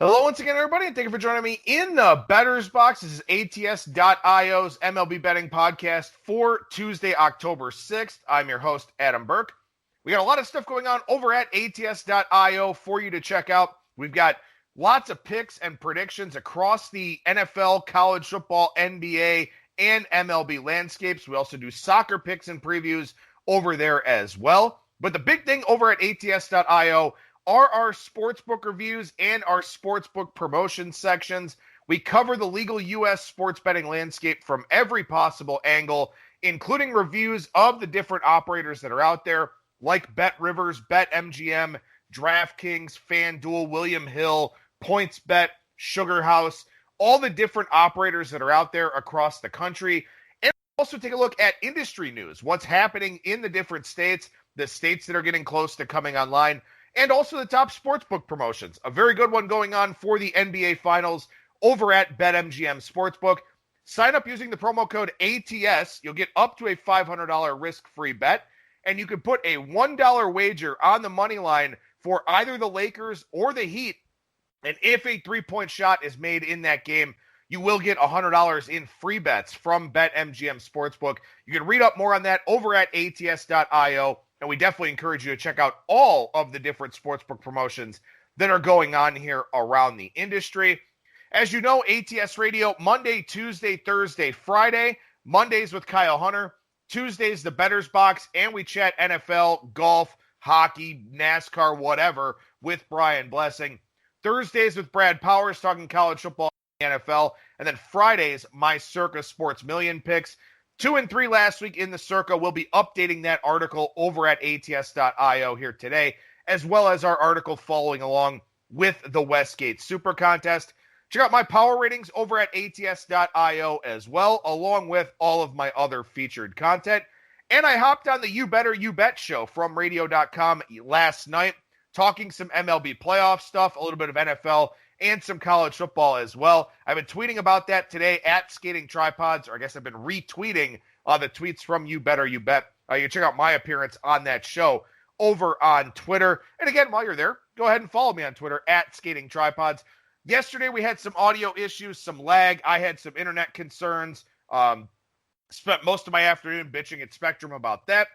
Hello once again, everybody, and thank you for joining me in the Bettor's Box. This is ATS.io's MLB betting podcast for Tuesday, October 6th. I'm your host, Adam Burke. We got a lot of stuff going on over at ATS.io for you to check out. We've got lots of picks and predictions across the NFL, college football, NBA, and MLB landscapes. We also do soccer picks and previews over there as well. But the big thing over at ATS.io are our sportsbook reviews and our sportsbook promotion sections. We cover the legal U.S. sports betting landscape from every possible angle, including reviews of the different operators that are out there, like BetRivers, BetMGM, DraftKings, FanDuel, William Hill, PointsBet, Sugar House, all the different operators that are out there across the country. And also take a look at industry news, what's happening in the different states, the states that are getting close to coming online, and also the top sportsbook promotions. A very good one going on for the NBA Finals over at BetMGM Sportsbook. Sign up using the promo code ATS. You'll get up to a $500 risk-free bet, and you can put a $1 wager on the money line for either the Lakers or the Heat. And if a three-point shot is made in that game, you will get $100 in free bets from BetMGM Sportsbook. You can read up more on that over at ATS.io. And we definitely encourage you to check out all of the different sportsbook promotions that are going on here around the industry. As you know, ATS Radio, Monday, Tuesday, Thursday, Friday. Mondays with Kyle Hunter. Tuesdays, the Bettor's Box. And we chat NFL, golf, hockey, NASCAR, whatever, with Brian Blessing. Thursdays with Brad Powers talking college football and NFL. And then Fridays, my Circa Sports Million picks. 2 and 3 last week in the Circa. We'll be updating that article over at ATS.io here today, as well as our article following along with the Westgate Super Contest. Check out my power ratings over at ATS.io as well, along with all of my other featured content. And I hopped on the You Better You Bet show from radio.com last night, talking some MLB playoff stuff, a little bit of NFL, and some college football as well. I've been tweeting about that today at Skating Tripods, or I guess I've been retweeting the tweets from You Better You Bet. You can check out my appearance on that show over on Twitter. And again, while you're there, go ahead and follow me on Twitter at Skating Tripods. Yesterday, we had some audio issues, some lag. I had some internet concerns. Spent most of my afternoon bitching at Spectrum about that.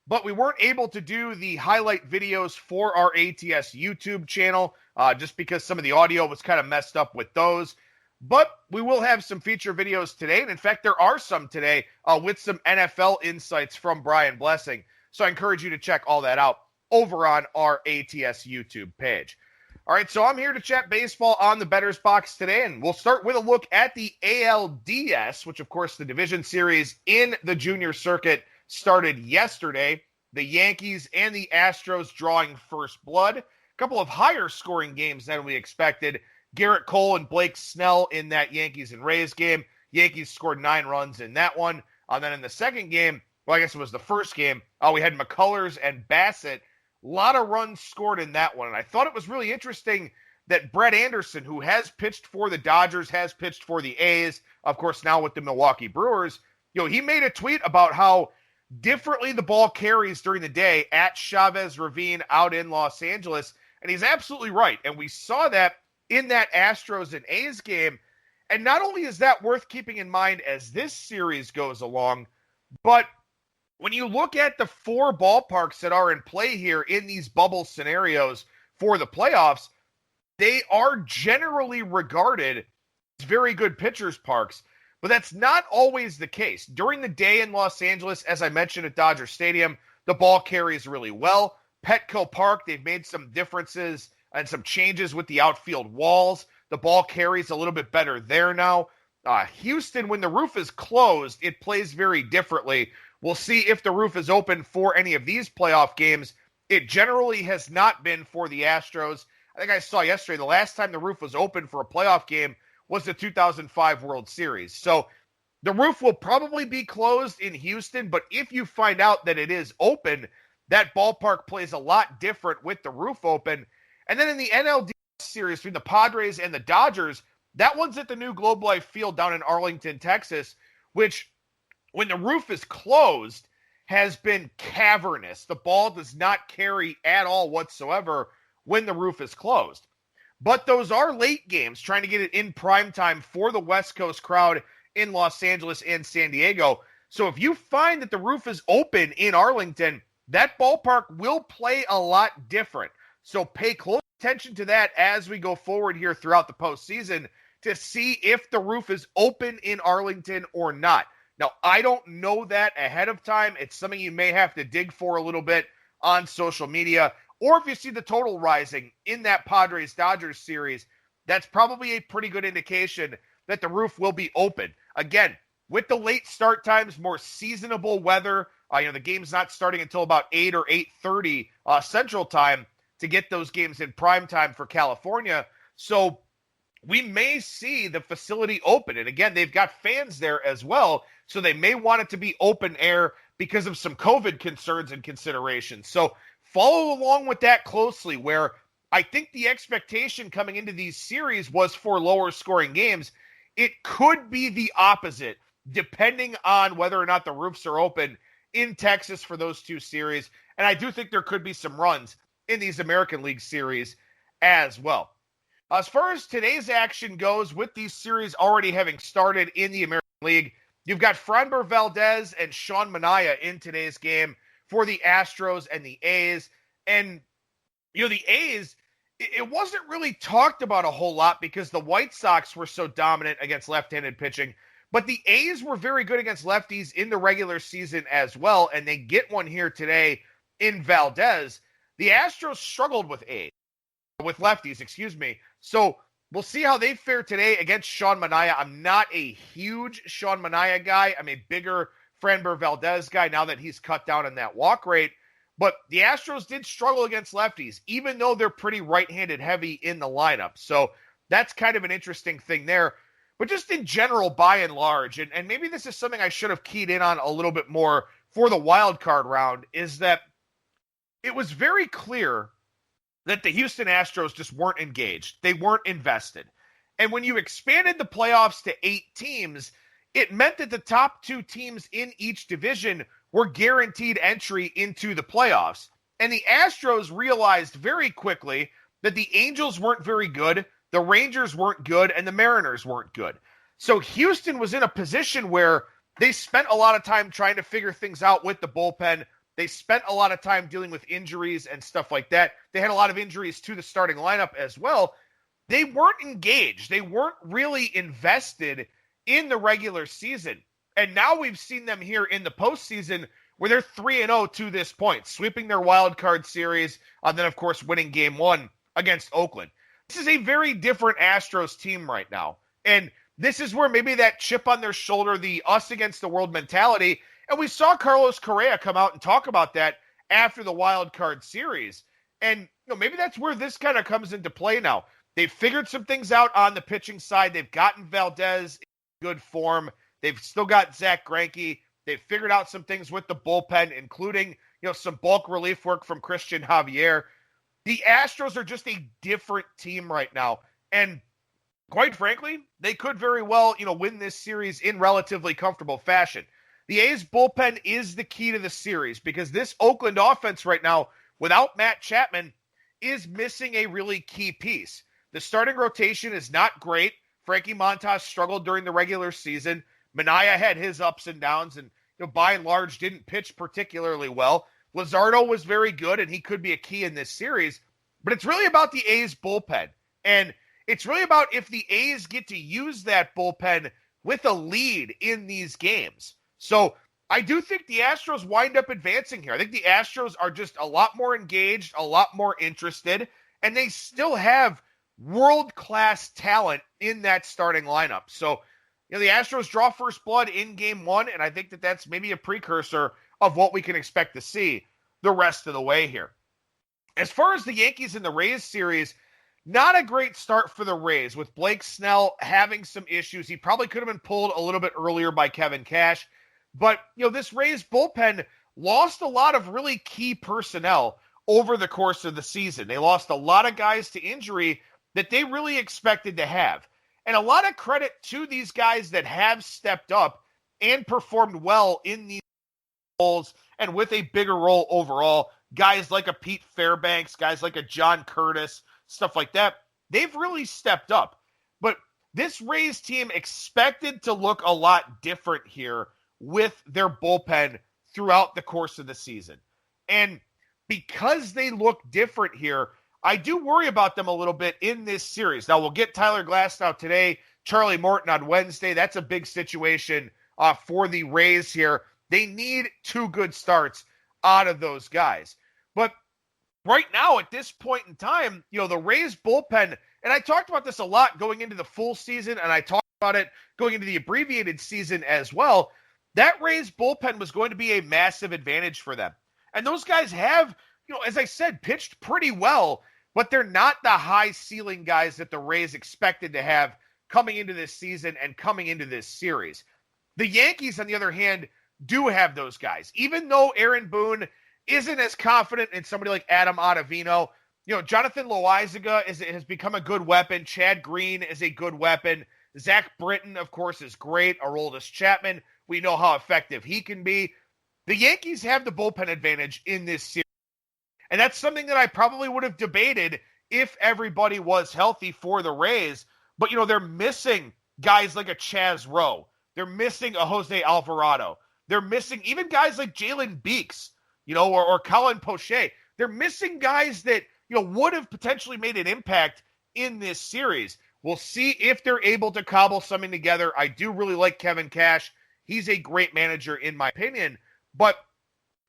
But we weren't able to do the highlight videos for our ATS YouTube channel just because some of the audio was kind of messed up with those. But we will have some feature videos today. And in fact, there are some today with some NFL insights from Brian Blessing. So I encourage you to check all that out over on our ATS YouTube page. All right, so I'm here to chat baseball on the Bettor's Box today. And we'll start with a look at the ALDS, which, of course, the division series in the junior circuit started yesterday. The Yankees and the Astros drawing first blood. A couple of higher scoring games than we expected. Garrett Cole and Blake Snell in that Yankees and Rays game. Yankees scored 9 runs in that one. Then in the second game, well, I guess it was the first game, we had McCullers and Bassett. A lot of runs scored in that one. And I thought it was really interesting that Brett Anderson, who has pitched for the Dodgers, has pitched for the A's, of course now with the Milwaukee Brewers, he made a tweet about how differently the ball carries during the day at Chavez Ravine out in Los Angeles. And he's absolutely right. And we saw that in that Astros and A's game. And not only is that worth keeping in mind as this series goes along, but when you look at the 4 ballparks that are in play here in these bubble scenarios for the playoffs, they are generally regarded as very good pitchers' parks. But that's not always the case. During the day in Los Angeles, as I mentioned at Dodger Stadium, the ball carries really well. Petco Park, they've made some differences and some changes with the outfield walls. The ball carries a little bit better there now. Houston, when the roof is closed, it plays very differently. We'll see if the roof is open for any of these playoff games. It generally has not been for the Astros. I think I saw yesterday the last time the roof was open for a playoff game was the 2005 World Series. So the roof will probably be closed in Houston, but if you find out that it is open, that ballpark plays a lot different with the roof open. And then in the NLDS series between the Padres and the Dodgers, that one's at the new Globe Life Field down in Arlington, Texas, which when the roof is closed has been cavernous. The ball does not carry at all whatsoever when the roof is closed. But those are late games, trying to get it in prime time for the West Coast crowd in Los Angeles and San Diego. So if you find that the roof is open in Arlington, that ballpark will play a lot different. So pay close attention to that as we go forward here throughout the postseason to see if the roof is open in Arlington or not. Now, I don't know that ahead of time. It's something you may have to dig for a little bit on social media. Or if you see the total rising in that Padres-Dodgers series, that's probably a pretty good indication that the roof will be open. Again, with the late start times, more seasonable weather, the game's not starting until about 8 or 8:30 Central Time to get those games in prime time for California. So we may see the facility open. And again, they've got fans there as well, so they may want it to be open air because of some COVID concerns and considerations. So follow along with that closely, where I think the expectation coming into these series was for lower scoring games. It could be the opposite, depending on whether or not the roofs are open in Texas for those two series. And I do think there could be some runs in these American League series as well. As far as today's action goes, with these series already having started in the American League, you've got Framber Valdez and Sean Manaea in today's game for the Astros and the A's. And, the A's, it wasn't really talked about a whole lot because the White Sox were so dominant against left-handed pitching. But the A's were very good against lefties in the regular season as well, and they get one here today in Valdez. The Astros struggled with lefties. So we'll see how they fare today against Sean Manaea. I'm not a huge Sean Manaea guy. I'm a bigger Framber Valdez guy now that he's cut down on that walk rate. But the Astros did struggle against lefties, even though they're pretty right-handed heavy in the lineup. So that's kind of an interesting thing there. But just in general, by and large, and maybe this is something I should have keyed in on a little bit more for the wild card round, is that it was very clear that the Houston Astros just weren't engaged. They weren't invested. And when you expanded the playoffs to 8 teams, it meant that the top 2 teams in each division were guaranteed entry into the playoffs. And the Astros realized very quickly that the Angels weren't very good, the Rangers weren't good, and the Mariners weren't good. So Houston was in a position where they spent a lot of time trying to figure things out with the bullpen. They spent a lot of time dealing with injuries and stuff like that. They had a lot of injuries to the starting lineup as well. They weren't engaged. They weren't really invested in the regular season. And now we've seen them here in the postseason where they're 3-0 to this point, sweeping their wild card series, and then, of course, winning Game 1 against Oakland. This is a very different Astros team right now. And this is where maybe that chip on their shoulder, the us against the world mentality, and we saw Carlos Correa come out and talk about that after the wild card series. And maybe that's where this kind of comes into play now. They've figured some things out on the pitching side. They've gotten Valdez in good form. They've still got Zach Greinke. They've figured out some things with the bullpen, including some bulk relief work from Christian Javier. The Astros are just a different team right now. And quite frankly, they could very well, win this series in relatively comfortable fashion. The A's bullpen is the key to the series because this Oakland offense right now, without Matt Chapman, is missing a really key piece. The starting rotation is not great. Frankie Montas struggled during the regular season. Manaea had his ups and downs and, by and large, didn't pitch particularly well. Luzardo was very good, and he could be a key in this series. But it's really about the A's bullpen. And it's really about if the A's get to use that bullpen with a lead in these games. So I do think the Astros wind up advancing here. I think the Astros are just a lot more engaged, a lot more interested, and they still have world-class talent in that starting lineup. So, the Astros draw first blood in Game 1, and I think that that's maybe a precursor of what we can expect to see the rest of the way here. As far as the Yankees and the Rays series, not a great start for the Rays, with Blake Snell having some issues. He probably could have been pulled a little bit earlier by Kevin Cash. But, this Rays bullpen lost a lot of really key personnel over the course of the season. They lost a lot of guys to injury that they really expected to have. And a lot of credit to these guys that have stepped up and performed well in these roles and with a bigger role overall. Guys like a Pete Fairbanks, guys like a John Curtis, stuff like that. they've really stepped up. But this Rays team expected to look a lot different here with their bullpen throughout the course of the season. And because they look different here, I do worry about them a little bit in this series. Now, we'll get Tyler Glasnow today, Charlie Morton on Wednesday. That's a big situation for the Rays here. They need 2 good starts out of those guys. But right now, at this point in time, the Rays bullpen, and I talked about this a lot going into the full season, and I talked about it going into the abbreviated season as well. That Rays bullpen was going to be a massive advantage for them. And those guys have, as I said, pitched pretty well, but they're not the high ceiling guys that the Rays expected to have coming into this season and coming into this series. The Yankees, on the other hand, do have those guys. Even though Aaron Boone isn't as confident in somebody like Adam Ottavino, Jonathan Loaizaga has become a good weapon. Chad Green is a good weapon. Zach Britton, of course, is great. Aroldis Chapman, we know how effective he can be. The Yankees have the bullpen advantage in this series. And that's something that I probably would have debated if everybody was healthy for the Rays. But, they're missing guys like a Chaz Rowe. They're missing a Jose Alvarado. They're missing even guys like Jalen Beeks, or Colin Poche. They're missing guys that, would have potentially made an impact in this series. We'll see if they're able to cobble something together. I do really like Kevin Cash. He's a great manager, in my opinion. But,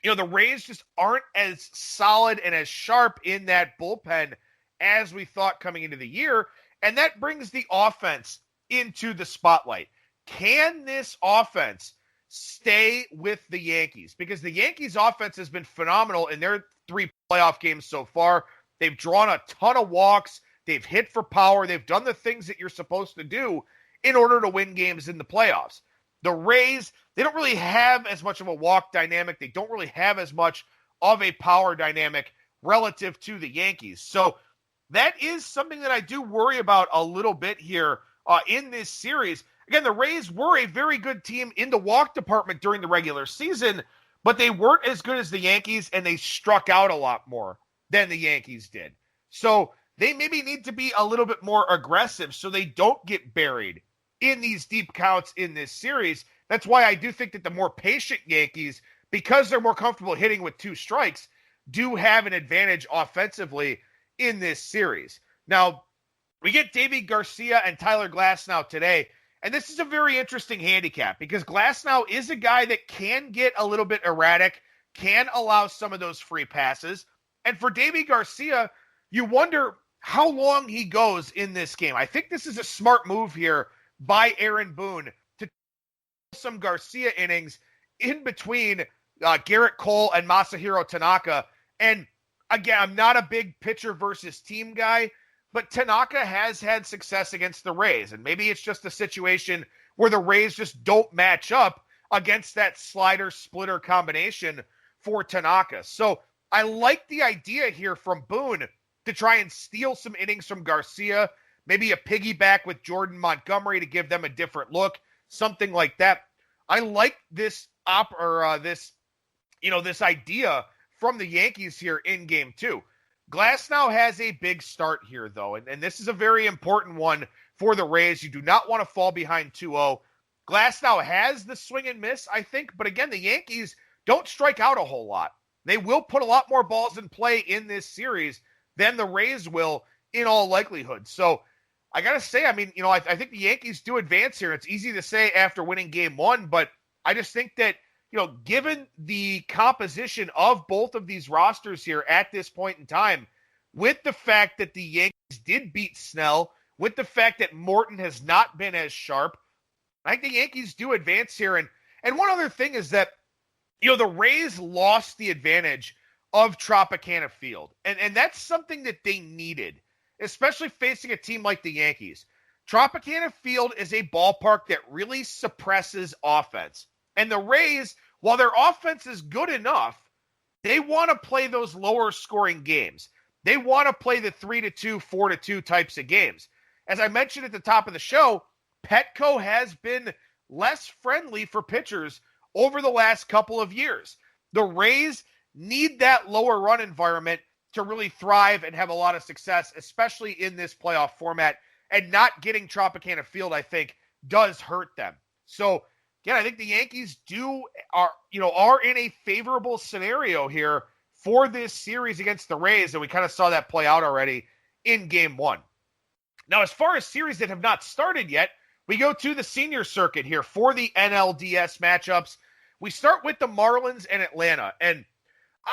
the Rays just aren't as solid and as sharp in that bullpen as we thought coming into the year. And that brings the offense into the spotlight. Can this offense stay with the Yankees? Because the Yankees offense has been phenomenal in their 3 playoff games so far. They've drawn a ton of walks. They've hit for power. They've done the things that you're supposed to do in order to win games in the playoffs. The Rays, they don't really have as much of a walk dynamic. They don't really have as much of a power dynamic relative to the Yankees. So that is something that I do worry about a little bit here in this series. Again, the Rays were a very good team in the walk department during the regular season, but they weren't as good as the Yankees, and they struck out a lot more than the Yankees did. So they maybe need to be a little bit more aggressive so they don't get buried in these deep counts in this series. That's why I do think that the more patient Yankees, because they're more comfortable hitting with 2 strikes, do have an advantage offensively in this series. Now, we get Deivi Garcia and Tyler Glasnow today, and this is a very interesting handicap because Glasnow is a guy that can get a little bit erratic, can allow some of those free passes. And for Deivi Garcia, you wonder how long he goes in this game. I think this is a smart move here by Aaron Boone to some Garcia innings in between Garrett Cole and Masahiro Tanaka. And again, I'm not a big pitcher versus team guy, but Tanaka has had success against the Rays. And maybe it's just a situation where the Rays just don't match up against that slider splitter combination for Tanaka. So I like the idea here from Boone to try and steal some innings from Garcia, maybe a piggyback with Jordan Montgomery to give them a different look, something like that. I like this this idea from the Yankees here in game 2. Glasnow has a big start here, though, and this is a very important one for the Rays. You do not want to fall behind 2-0. Glasnow has the swing and miss, I think, but again, the Yankees don't strike out a whole lot. They will put a lot more balls in play in this series than the Rays will in all likelihood. So I got to say, I think the Yankees do advance here. It's easy to say after winning game 1, but I just think that, given the composition of both of these rosters here at this point in time, with the fact that the Yankees did beat Snell, with the fact that Morton has not been as sharp, I think the Yankees do advance here. And one other thing is that, the Rays lost the advantage of Tropicana Field. And that's something that they needed, especially facing a team like the Yankees. Tropicana Field is a ballpark that really suppresses offense. And the Rays, while their offense is good enough, they want to play those lower scoring games. They want to play the 3-2, 4-2 types of games. As I mentioned at the top of the show, Petco has been less friendly for pitchers over the last couple of years. The Rays need that lower run environment to really thrive and have a lot of success, especially in this playoff format. And not getting Tropicana Field, I think, does hurt them. So, again, I think the Yankees are in a favorable scenario here for this series against the Rays, and we kind of saw that play out already in Game 1. Now, as far as series that have not started yet, we go to the senior circuit here for the NLDS matchups. We start with the Marlins and Atlanta, and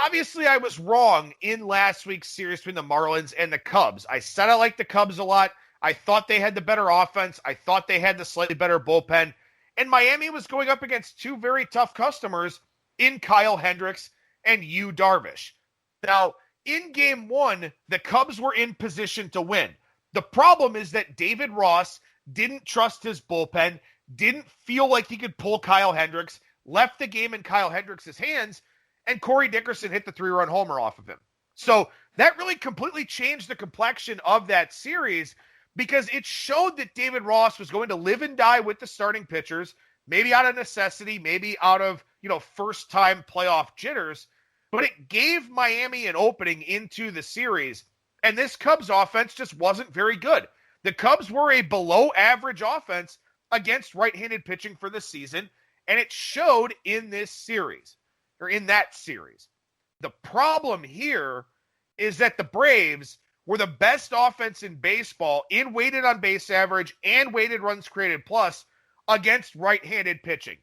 obviously I was wrong in last week's series between the Marlins and the Cubs. I said I liked the Cubs a lot. I thought they had the better offense. I thought they had the slightly better bullpen. And Miami was going up against two very tough customers in Kyle Hendricks and Yu Darvish. Now, in Game 1, the Cubs were in position to win. The problem is that David Ross didn't trust his bullpen, didn't feel like he could pull Kyle Hendricks, left the game in Kyle Hendricks' hands, and Corey Dickerson hit the 3-run homer off of him. So that really completely changed the complexion of that series because it showed that David Ross was going to live and die with the starting pitchers, maybe out of necessity, maybe out of, first-time playoff jitters, but it gave Miami an opening into the series, and this Cubs offense just wasn't very good. The Cubs were a below-average offense against right-handed pitching for the season, and it showed in this series, or in that series. The problem here is that the Braves were the best offense in baseball in weighted on base average and weighted runs created plus against right-handed pitching.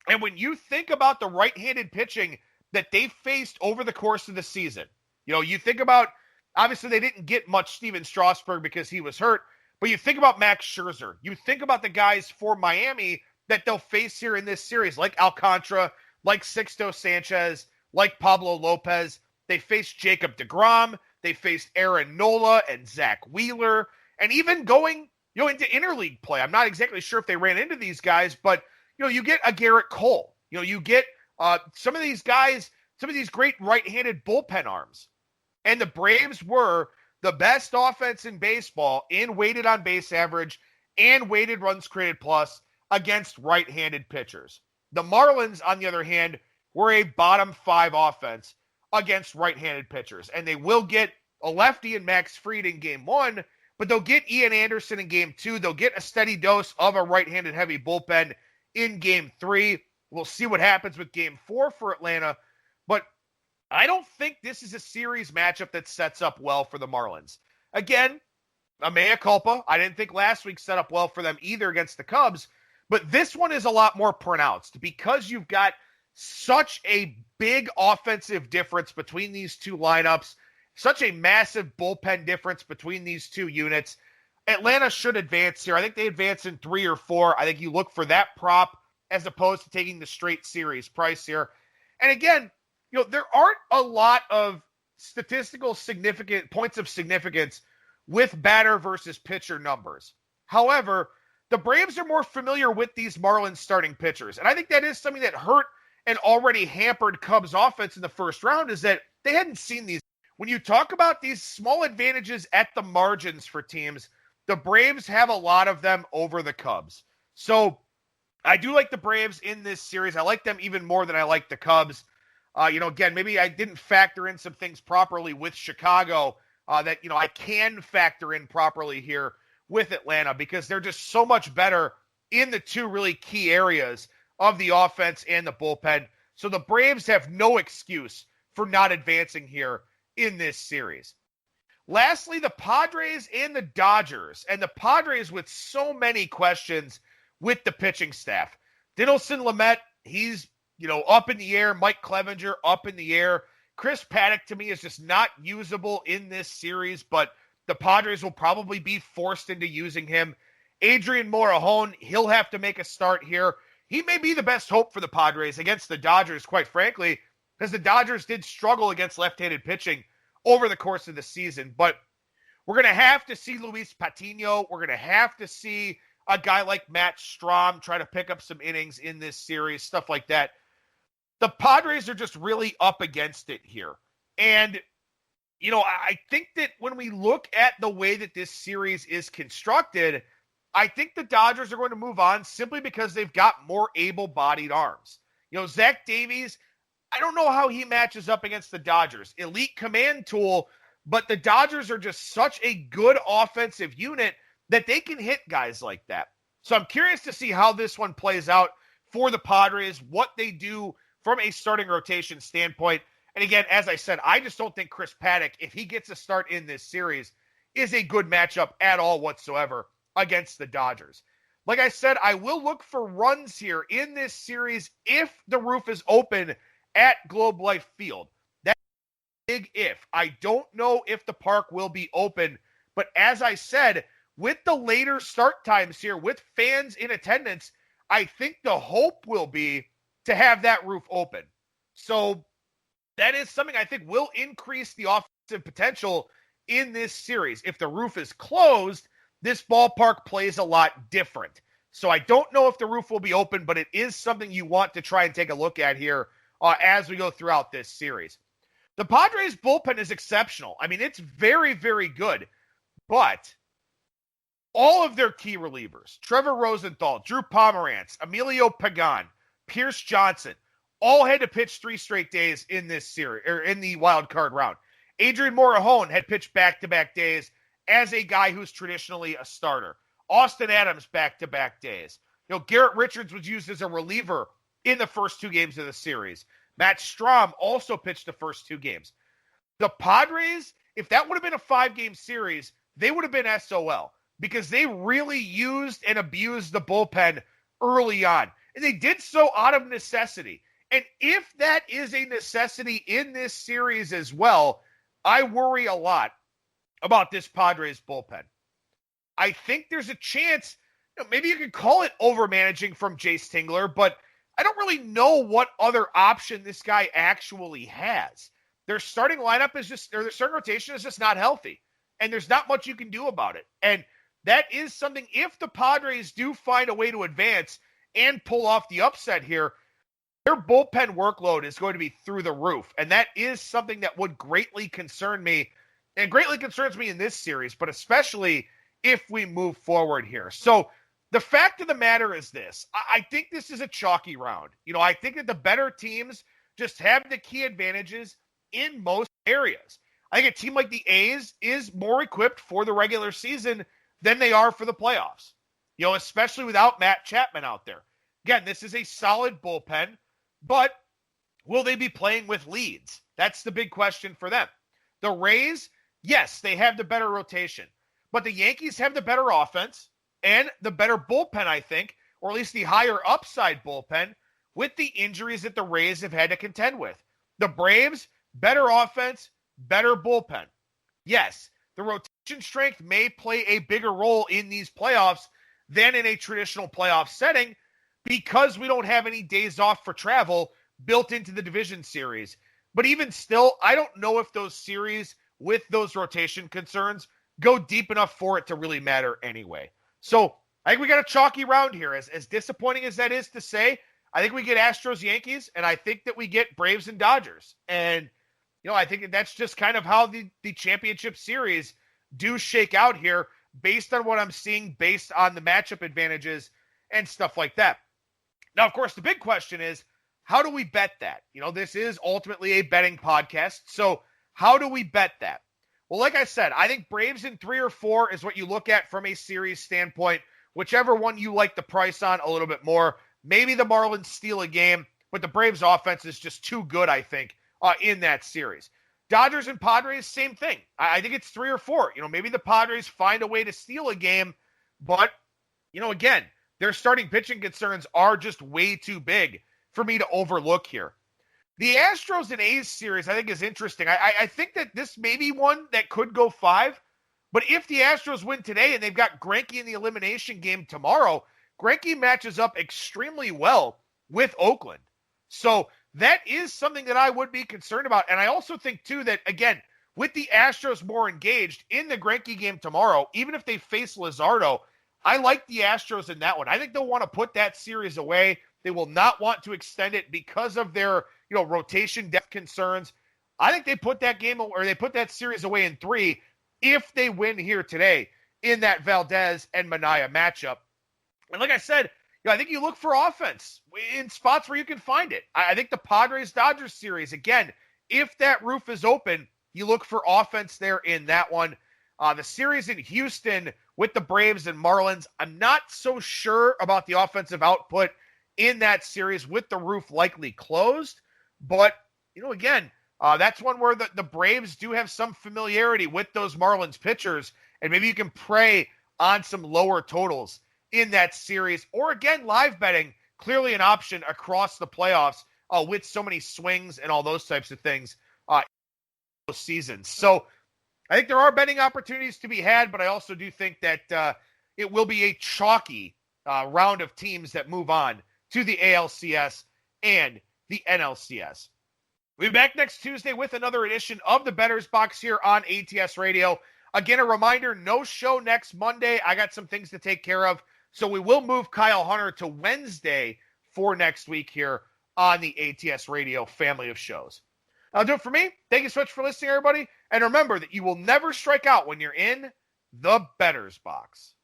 And when you think about the right-handed pitching that they faced over the course of the season, you think about, obviously they didn't get much Steven Strasburg because he was hurt, but you think about Max Scherzer. You think about the guys for Miami that they'll face here in this series, like Alcantara, like Sixto Sanchez, like Pablo Lopez. They faced Jacob deGrom. They faced Aaron Nola and Zach Wheeler. And even going, into interleague play, I'm not exactly sure if they ran into these guys, but, you get a Garrett Cole. You get some of these guys, some of these great right-handed bullpen arms. And the Braves were the best offense in baseball in weighted on base average and weighted runs created plus against right-handed pitchers. The Marlins, on the other hand, were a bottom 5 offense against right-handed pitchers. And they will get a lefty in Max Fried in Game 1, but they'll get Ian Anderson in Game 2. They'll get a steady dose of a right-handed heavy bullpen in Game 3. We'll see what happens with Game 4 for Atlanta. But I don't think this is a series matchup that sets up well for the Marlins. Again, a mea culpa. I didn't think last week set up well for them either against the Cubs. But this one is a lot more pronounced because you've got such a big offensive difference between these two lineups, such a massive bullpen difference between these two units. Atlanta should advance here. I think they advance in 3 or 4. I think you look for that prop as opposed to taking the straight series price here. And again, there aren't a lot of statistical significant points of significance with batter versus pitcher numbers. However, the Braves are more familiar with these Marlins starting pitchers. And I think that is something that hurt an already hampered Cubs offense in the first round, is that they hadn't seen these. When you talk about these small advantages at the margins for teams, the Braves have a lot of them over the Cubs. So I do like the Braves in this series. I like them even more than I like the Cubs. Again, maybe I didn't factor in some things properly with Chicago that, I can factor in properly here with Atlanta because they're just so much better in the two really key areas of the offense and the bullpen. So the Braves have no excuse for not advancing here in this series. Lastly, the Padres and the Dodgers. And the Padres with so many questions with the pitching staff. Dinelson Lamet, he's, up in the air. Mike Clevenger, up in the air. Chris Paddock, to me, is just not usable in this series, but the Padres will probably be forced into using him. Adrian Morejon, he'll have to make a start here. He may be the best hope for the Padres against the Dodgers, quite frankly, because the Dodgers did struggle against left-handed pitching over the course of the season. But we're going to have to see Luis Patino. We're going to have to see a guy like Matt Strahm try to pick up some innings in this series, stuff like that. The Padres are just really up against it here. And, I think that when we look at the way that this series is constructed, I think the Dodgers are going to move on simply because they've got more able-bodied arms. Zach Davies, I don't know how he matches up against the Dodgers. Elite command tool, but the Dodgers are just such a good offensive unit that they can hit guys like that. So I'm curious to see how this one plays out for the Padres, what they do from a starting rotation standpoint. And again, as I said, I just don't think Chris Paddock, if he gets a start in this series, is a good matchup at all whatsoever against the Dodgers. Like I said, I will look for runs here in this series if the roof is open at Globe Life Field. That's a big if. I don't know if the park will be open, but as I said, with the later start times here, with fans in attendance, I think the hope will be to have that roof open. So that is something I think will increase the offensive potential in this series. If the roof is closed, this ballpark plays a lot different. So I don't know if the roof will be open, but it is something you want to try and take a look at here as we go throughout this series. The Padres bullpen is exceptional. I mean, it's very, very good, but all of their key relievers, Trevor Rosenthal, Drew Pomerantz, Emilio Pagan, Pierce Johnson, all had to pitch 3 straight days in this series, or in the wild card round. Adrian Morejon had pitched back-to-back days as a guy who's traditionally a starter. Austin Adams back-to-back days. Garrett Richards was used as a reliever in the first 2 games of the series. Matt Strahm also pitched the first 2 games. The Padres, if that would have been a 5-game series, they would have been SOL because they really used and abused the bullpen early on. And they did so out of necessity. And if that is a necessity in this series as well, I worry a lot about this Padres bullpen. I think there's a chance, maybe you could call it overmanaging from Jace Tingler, but I don't really know what other option this guy actually has. Their starting lineup is just, or their starting rotation is just not healthy. And there's not much you can do about it. And that is something, if the Padres do find a way to advance and pull off the upset here, their bullpen workload is going to be through the roof. And that is something that would greatly concern me, and greatly concerns me in this series, but especially if we move forward here. So the fact of the matter is this. I think this is a chalky round. I think that the better teams just have the key advantages in most areas. I think a team like the A's is more equipped for the regular season than they are for the playoffs, especially without Matt Chapman out there. Again, this is a solid bullpen, but will they be playing with leads? That's the big question for them. The Rays, yes, they have the better rotation, but the Yankees have the better offense and the better bullpen, I think, or at least the higher upside bullpen with the injuries that the Rays have had to contend with. The Braves, better offense, better bullpen. Yes, the rotation strength may play a bigger role in these playoffs than in a traditional playoff setting because we don't have any days off for travel built into the division series. But even still, I don't know if those series with those rotation concerns go deep enough for it to really matter anyway. So I think we got a chalky round here. As disappointing as that is to say, I think we get Astros, Yankees, and I think that we get Braves and Dodgers. And, I think that's just kind of how the championship series do shake out here based on what I'm seeing, based on the matchup advantages and stuff like that. Now, of course, the big question is, how do we bet that? This is ultimately a betting podcast. So how do we bet that? Well, like I said, I think Braves in 3 or 4 is what you look at from a series standpoint. Whichever one you like the price on a little bit more. Maybe the Marlins steal a game, but the Braves offense is just too good, I think, in that series. Dodgers and Padres, same thing. I think it's 3 or 4. Maybe the Padres find a way to steal a game, but, again, their starting pitching concerns are just way too big for me to overlook here. The Astros and A's series, I think, is interesting. I think that this may be one that could go 5, but if the Astros win today and they've got Greinke in the elimination game tomorrow, Greinke matches up extremely well with Oakland. So that is something that I would be concerned about. And I also think, too, that, again, with the Astros more engaged in the Greinke game tomorrow, even if they face Luzardo, I like the Astros in that one. I think they'll want to put that series away. They will not want to extend it because of their, rotation depth concerns. I think they put that game, or they put that series away in 3 if they win here today in that Valdez and Manaea matchup. And like I said, I think you look for offense in spots where you can find it. I think the Padres-Dodgers series, again, if that roof is open, you look for offense there in that one. The series in Houston with the Braves and Marlins, I'm not so sure about the offensive output in that series with the roof likely closed. But, again, that's one where the Braves do have some familiarity with those Marlins pitchers, and maybe you can prey on some lower totals in that series. Or, again, live betting, clearly an option across the playoffs with so many swings and all those types of things in those seasons. So I think there are betting opportunities to be had, but I also do think that it will be a chalky round of teams that move on to the ALCS and the NLCS. We'll be back next Tuesday with another edition of the Bettor's Box here on ATS Radio. Again, a reminder, no show next Monday. I got some things to take care of, so we will move Kyle Hunter to Wednesday for next week here on the ATS Radio family of shows. That'll do it for me. Thank you so much for listening, everybody. And remember that you will never strike out when you're in the Bettor's Box.